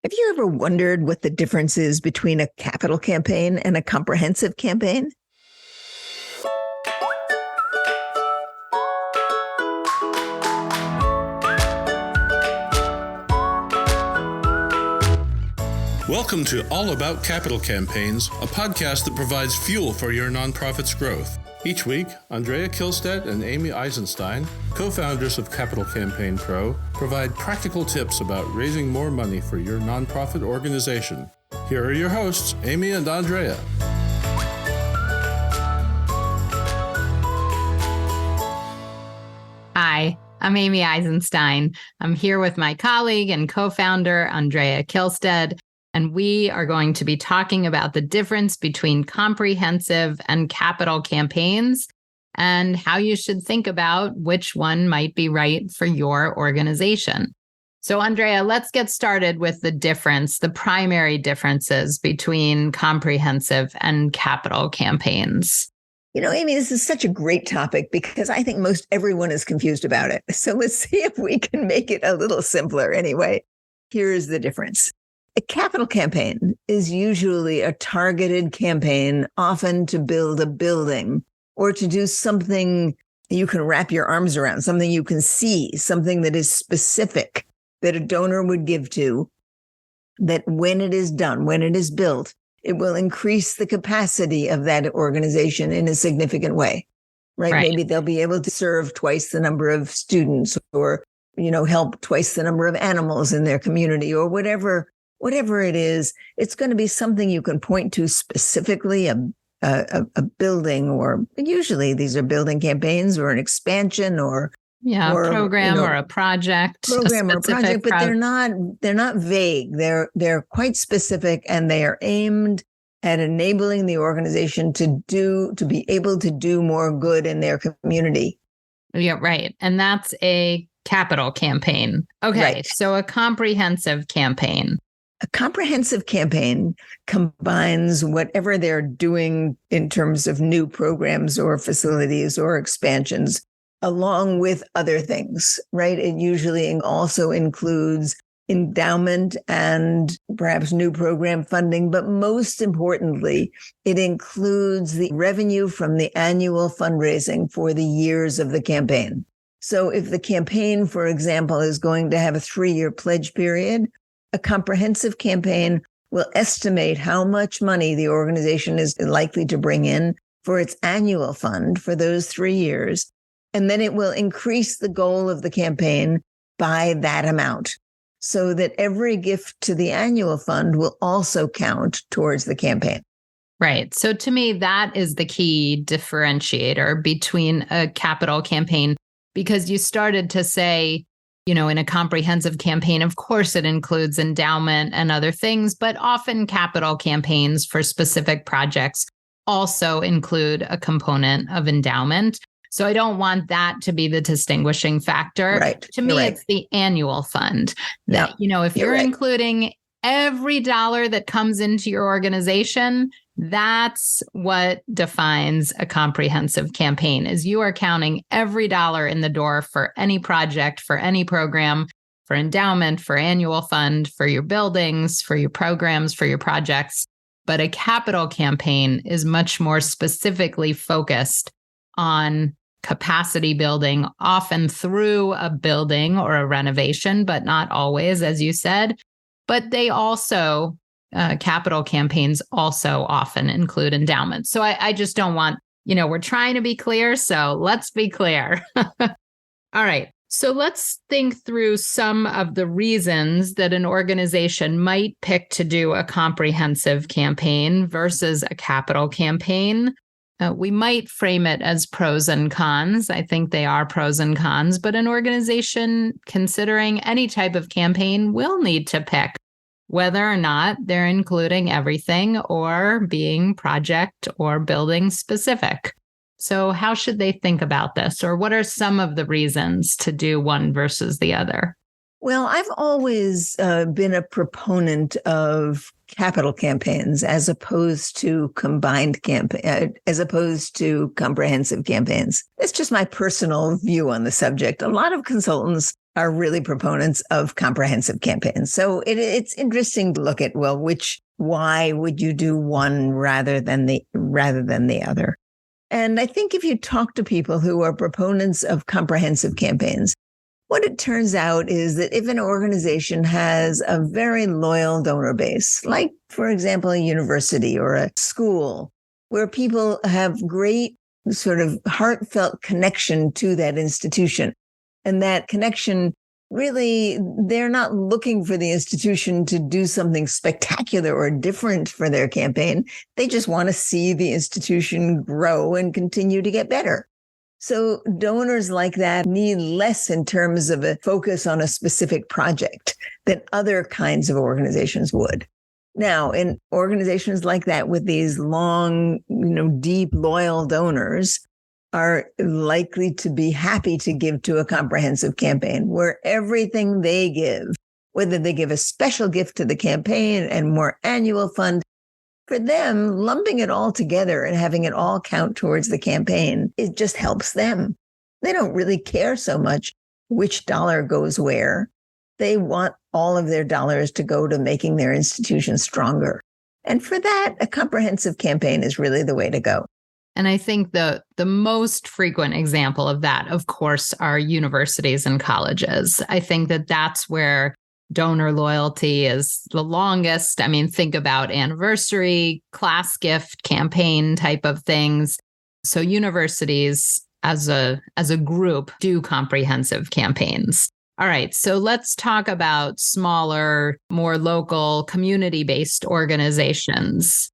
Have you ever wondered what the difference is between a capital campaign and a comprehensive campaign? Welcome to All About Capital Campaigns, a podcast that provides fuel for your nonprofit's growth. Each week, Andrea Kihlstedt and Amy Eisenstein, co-founders of Capital Campaign Pro, provide practical tips about raising more money for your nonprofit organization. Here are your hosts, Amy and Andrea. Hi, I'm Amy Eisenstein. I'm here with my colleague and co-founder, Andrea Kihlstedt, and we are going to be talking about the difference between comprehensive and capital campaigns and how you should think about which one might be right for your organization. So, Andrea, let's get started with the primary differences between comprehensive and capital campaigns. You know, Amy, this is such a great topic because I think most everyone is confused about it. So let's see if we can make it a little simpler anyway. Here is the difference. A capital campaign is usually a targeted campaign, often to build a building or to do something you can wrap your arms around, something you can see, something that is specific that a donor would give to, that when it is done, when it is built, it will increase the capacity of that organization in a significant way, right? Maybe they'll be able to serve twice the number of students or, help twice the number of animals in their community or whatever it is. It's going to be something you can point to specifically, a building, or usually these are building campaigns or an expansion or a program or a project. But they're not vague. They're quite specific, and they are aimed at enabling the organization to be able to do more good in their community. Yeah, right. And that's a capital campaign. Okay, right. So a comprehensive campaign. A comprehensive campaign combines whatever they're doing in terms of new programs or facilities or expansions, along with other things, right? It usually also includes endowment and perhaps new program funding, but most importantly, it includes the revenue from the annual fundraising for the years of the campaign. So if the campaign, for example, is going to have a 3-year pledge period, a comprehensive campaign will estimate how much money the organization is likely to bring in for its annual fund for those 3 years. And then it will increase the goal of the campaign by that amount so that every gift to the annual fund will also count towards the campaign. Right. So to me, that is the key differentiator between a capital campaign, because you started to say, in a comprehensive campaign, of course, it includes endowment and other things, but often capital campaigns for specific projects also include a component of endowment. So I don't want that to be the distinguishing factor. Right. To me, it's the annual fund that, if you're including every dollar that comes into your organization, that's what defines a comprehensive campaign, is you are counting every dollar in the door for any project, for any program, for endowment, for annual fund, for your buildings, for your programs, for your projects. But a capital campaign is much more specifically focused on capacity building, often through a building or a renovation, but not always, as you said. But they also, capital campaigns also often include endowments. So I just don't want, we're trying to be clear. So let's be clear. All right. So let's think through some of the reasons that an organization might pick to do a comprehensive campaign versus a capital campaign. We might frame it as pros and cons. I think they are pros and cons, but an organization considering any type of campaign will need to pick whether or not they're including everything or being project or building specific. So how should they think about this? Or what are some of the reasons to do one versus the other? Well, I've always been a proponent of capital campaigns as opposed to as opposed to comprehensive campaigns. It's just my personal view on the subject. A lot of consultants are really proponents of comprehensive campaigns. So it's interesting to look at, well, why would you do one rather than the other? And I think if you talk to people who are proponents of comprehensive campaigns, what it turns out is that if an organization has a very loyal donor base, like, for example, a university or a school, where people have great sort of heartfelt connection to that institution, and that connection really, they're not looking for the institution to do something spectacular or different for their campaign. They just want to see the institution grow and continue to get better. So donors like that need less in terms of a focus on a specific project than other kinds of organizations would. Now, in organizations like that with these long, deep, loyal donors, are likely to be happy to give to a comprehensive campaign where everything they give, whether they give a special gift to the campaign and more annual fund, for them, lumping it all together and having it all count towards the campaign, it just helps them. They don't really care so much which dollar goes where. They want all of their dollars to go to making their institution stronger. And for that, a comprehensive campaign is really the way to go. And I think the most frequent example of that, of course, are universities and colleges. I think that that's where donor loyalty is the longest. I mean, think about anniversary, class gift, campaign type of things. So universities as a group do comprehensive campaigns. All right, so let's talk about smaller, more local, community-based organizations.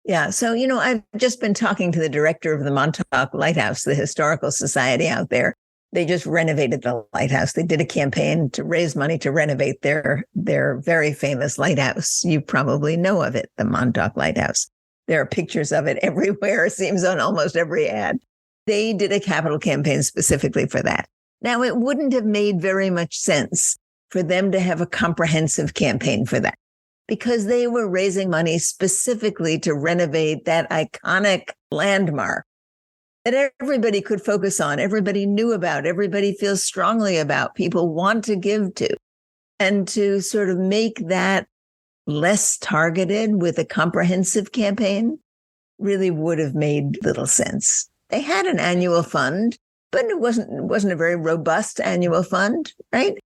Yeah. So, I've just been talking to the director of the Montauk Lighthouse, the historical society out there. They just renovated the lighthouse. They did a campaign to raise money to renovate their very famous lighthouse. You probably know of it, the Montauk Lighthouse. There are pictures of it everywhere. It seems on almost every ad. They did a capital campaign specifically for that. Now, it wouldn't have made very much sense for them to have a comprehensive campaign for that, because they were raising money specifically to renovate that iconic landmark that everybody could focus on, everybody knew about, everybody feels strongly about, people want to give to. And to sort of make that less targeted with a comprehensive campaign really would have made little sense. They had an annual fund, but it wasn't a very robust annual fund, right?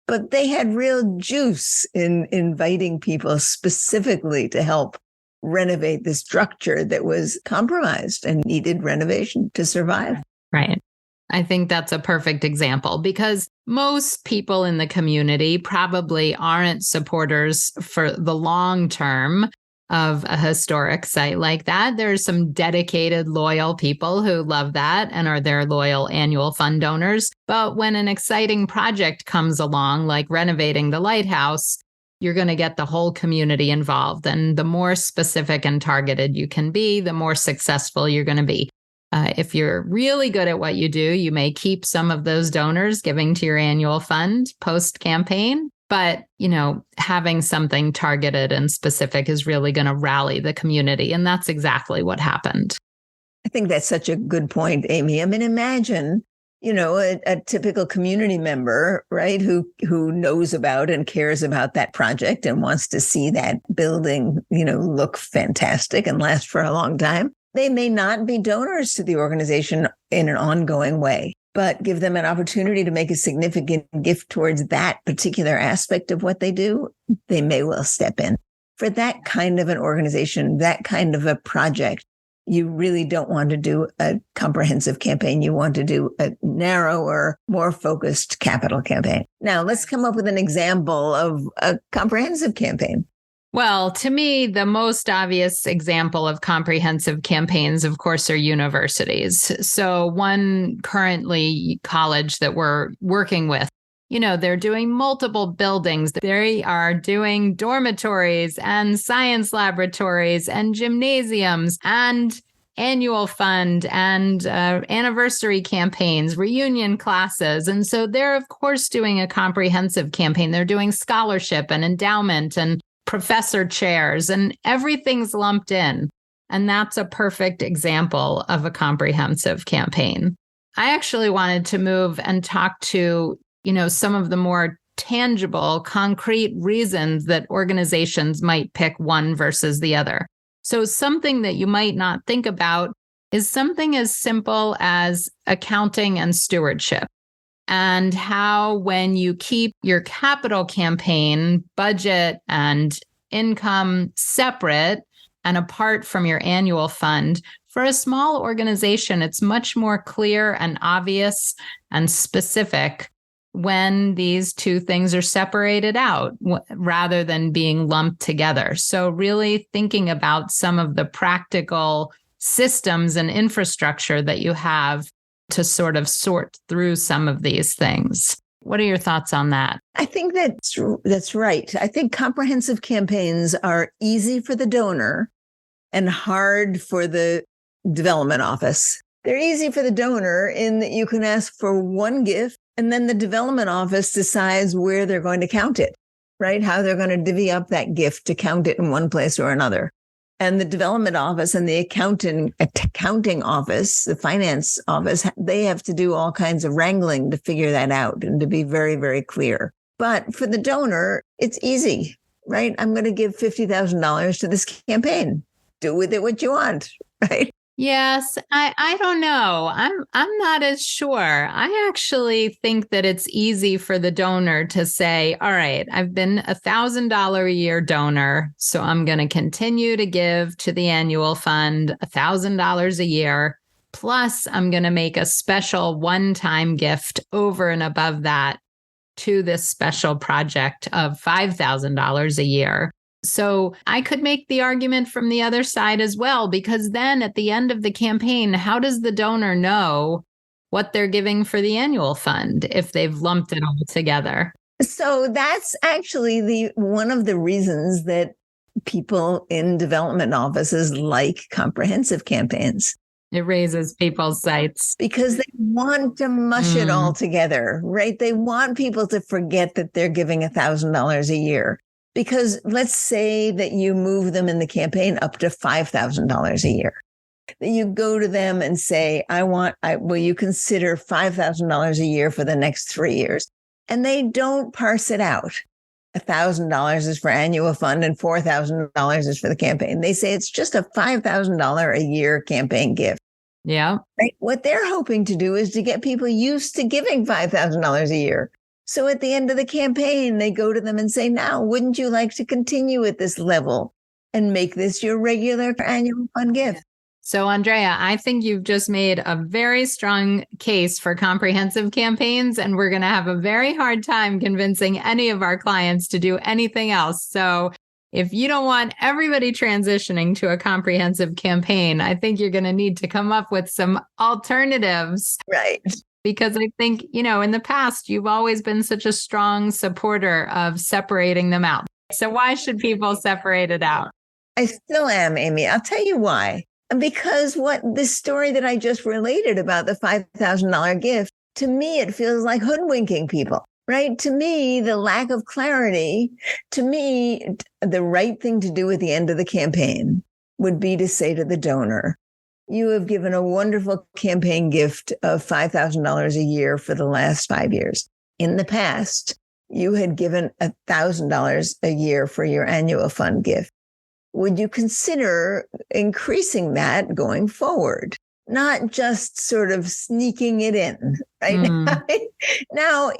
But they had real juice in inviting people specifically to help renovate the structure that was compromised and needed renovation to survive. Right. I think that's a perfect example, because most people in the community probably aren't supporters for the long term of a historic site like that. There's some dedicated, loyal people who love that and are their loyal annual fund donors. But when an exciting project comes along, like renovating the lighthouse, you're going to get the whole community involved. And the more specific and targeted you can be, the more successful you're going to be. If you're really good at what you do, you may keep some of those donors giving to your annual fund post-campaign. But, having something targeted and specific is really going to rally the community. And that's exactly what happened. I think that's such a good point, Amy. I mean, imagine, a typical community member, right, who knows about and cares about that project and wants to see that building, look fantastic and last for a long time. They may not be donors to the organization in an ongoing way, but give them an opportunity to make a significant gift towards that particular aspect of what they do. They may well step in. For that kind of an organization, that kind of a project, you really don't want to do a comprehensive campaign. You want to do a narrower, more focused capital campaign. Now, let's come up with an example of a comprehensive campaign. Well, to me, the most obvious example of comprehensive campaigns, of course, are universities. So one currently college that we're working with, they're doing multiple buildings. They are doing dormitories and science laboratories and gymnasiums and annual fund and anniversary campaigns, reunion classes. And so they're, of course, doing a comprehensive campaign. They're doing scholarship and endowment and professor chairs, and everything's lumped in. And that's a perfect example of a comprehensive campaign. I actually wanted to move and talk to some of the more tangible, concrete reasons that organizations might pick one versus the other. So something that you might not think about is something as simple as accounting and stewardship, and how when you keep your capital campaign budget and income separate and apart from your annual fund, for a small organization, it's much more clear and obvious and specific when these two things are separated out rather than being lumped together. So really thinking about some of the practical systems and infrastructure that you have to sort of sort through some of these things. What are your thoughts on that? I think that's right. I think comprehensive campaigns are easy for the donor and hard for the development office. They're easy for the donor in that you can ask for one gift, and then the development office decides where they're going to count it, right? How they're going to divvy up that gift to count it in one place or another. And the development office and the accounting office, the finance office, they have to do all kinds of wrangling to figure that out and to be very, very clear. But for the donor, it's easy, right? I'm going to give $50,000 to this campaign. Do with it what you want, right? Yes, I don't know. I'm not as sure. I actually think that it's easy for the donor to say, all right, I've been $1,000 a year donor, so I'm going to continue to give to the annual fund $1,000 a year. Plus, I'm going to make a special one-time gift over and above that to this special project of $5,000 a year. So I could make the argument from the other side as well, because then at the end of the campaign, how does the donor know what they're giving for the annual fund if they've lumped it all together? So that's actually one of the reasons that people in development offices like comprehensive campaigns. It raises people's sights. Because they want to mush it all together, right? They want people to forget that they're giving $1,000 a year. Because let's say that you move them in the campaign up to $5,000 a year. That you go to them and say, will you consider $5,000 a year for the next 3 years? And they don't parse it out. $1,000 is for annual fund and $4,000 is for the campaign. They say it's just a $5,000 a year campaign gift. Yeah. Right? What they're hoping to do is to get people used to giving $5,000 a year. So at the end of the campaign, they go to them and say, now, wouldn't you like to continue at this level and make this your regular annual fund gift? So, Andrea, I think you've just made a very strong case for comprehensive campaigns, and we're going to have a very hard time convincing any of our clients to do anything else. So if you don't want everybody transitioning to a comprehensive campaign, I think you're going to need to come up with some alternatives. Right. Because I think, in the past, you've always been such a strong supporter of separating them out. So why should people separate it out? I still am, Amy. I'll tell you why. Because this story that I just related about the $5,000 gift, to me, it feels like hoodwinking people, right? To me, the lack of clarity, to me, the right thing to do at the end of the campaign would be to say to the donor, you have given a wonderful campaign gift of $5,000 a year for the last 5 years. In the past, you had given $1,000 a year for your annual fund gift. Would you consider increasing that going forward? Not just sort of sneaking it in, right? Now,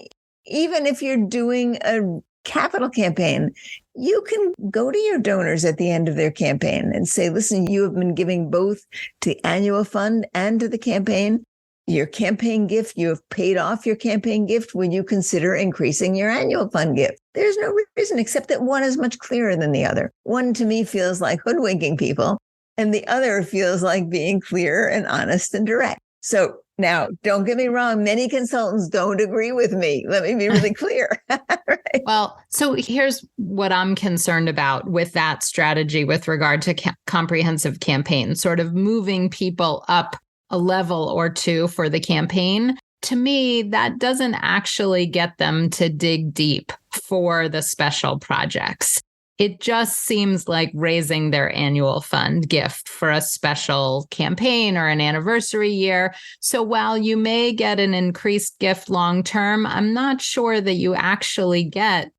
even if you're doing a capital campaign, you can go to your donors at the end of their campaign and say, listen, you have been giving both to annual fund and to the campaign. Your campaign gift, you have paid off your campaign gift. Would you consider increasing your annual fund gift? There's no reason except that one is much clearer than the other. One to me feels like hoodwinking people, and the other feels like being clear and honest and direct. So now, don't get me wrong, many consultants don't agree with me. Let me be really clear. Right? Well, so here's what I'm concerned about with that strategy with regard to comprehensive campaign, sort of moving people up a level or two for the campaign. To me, that doesn't actually get them to dig deep for the special projects. it just seems like raising their annual fund gift for a special campaign or an anniversary year. So while you may get an increased gift long term, I'm not sure that you actually get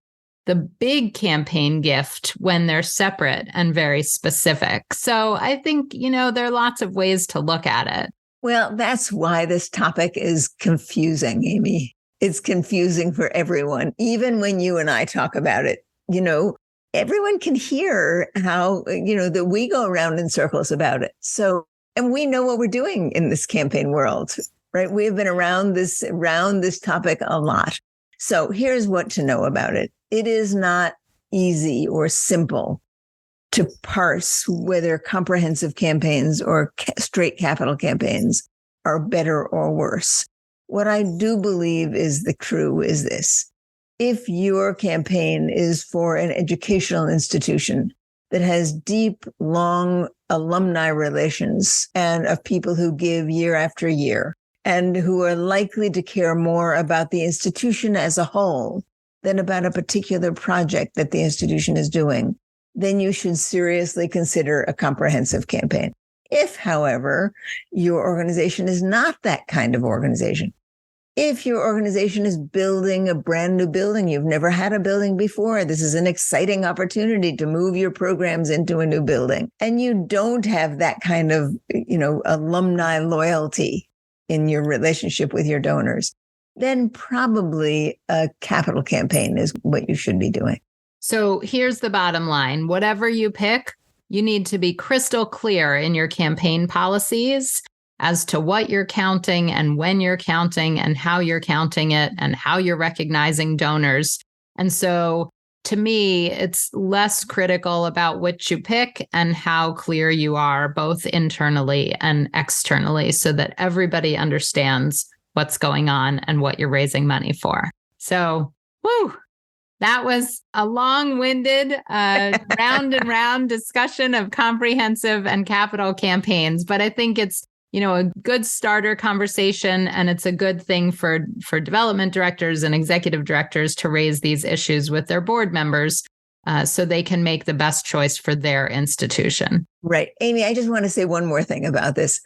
the big campaign gift when they're separate and very specific. So I think, there are lots of ways to look at it. Well, that's why this topic is confusing, Amy. It's confusing for everyone. Even when you and I talk about it, everyone can hear how, that we go around in circles about it. So, and we know what we're doing in this campaign world, right? We have been around this topic a lot. So here's what to know about it. It is not easy or simple to parse whether comprehensive campaigns or straight capital campaigns are better or worse. What I do believe is the true is this. If your campaign is for an educational institution that has deep, long alumni relations and of people who give year after year and who are likely to care more about the institution as a whole than about a particular project that the institution is doing, then you should seriously consider a comprehensive campaign. If, however, your organization is not that kind of organization, if your organization is building a brand new building, you've never had a building before, this is an exciting opportunity to move your programs into a new building, and you don't have that kind of, alumni loyalty in your relationship with your donors, then probably a capital campaign is what you should be doing. So here's the bottom line. Whatever you pick, you need to be crystal clear in your campaign policies as to what you're counting and when you're counting and how you're counting it and how you're recognizing donors. And so to me, it's less critical about which you pick and how clear you are, both internally and externally, so that everybody understands what's going on and what you're raising money for. So, that was a long-winded, round and round discussion of comprehensive and capital campaigns. But I think it's, a good starter conversation, and it's a good thing for development directors and executive directors to raise these issues with their board members so they can make the best choice for their institution. Right. Amy, I just want to say one more thing about this.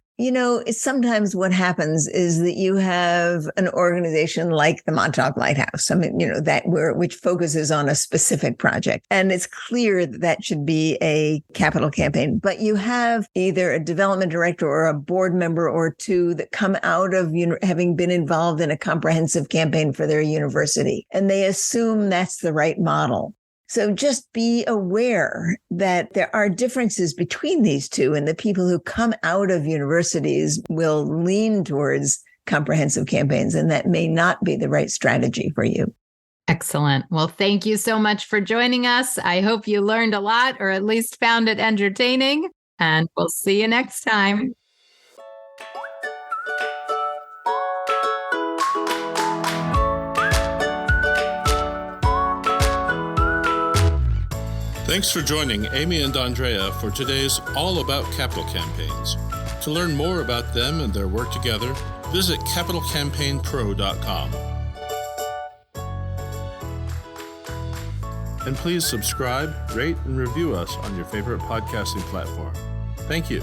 Sometimes what happens is that you have an organization like the Montauk Lighthouse, which focuses on a specific project. And it's clear that should be a capital campaign, but you have either a development director or a board member or two that come out of having been involved in a comprehensive campaign for their university, and they assume that's the right model. So just be aware that there are differences between these two, and the people who come out of universities will lean towards comprehensive campaigns, and that may not be the right strategy for you. Excellent. Well, thank you so much for joining us. I hope you learned a lot, or at least found it entertaining, and we'll see you next time. Thanks for joining Amy and Andrea for today's All About Capital Campaigns. To learn more about them and their work together, visit capitalcampaignpro.com. And please subscribe, rate, and review us on your favorite podcasting platform. Thank you.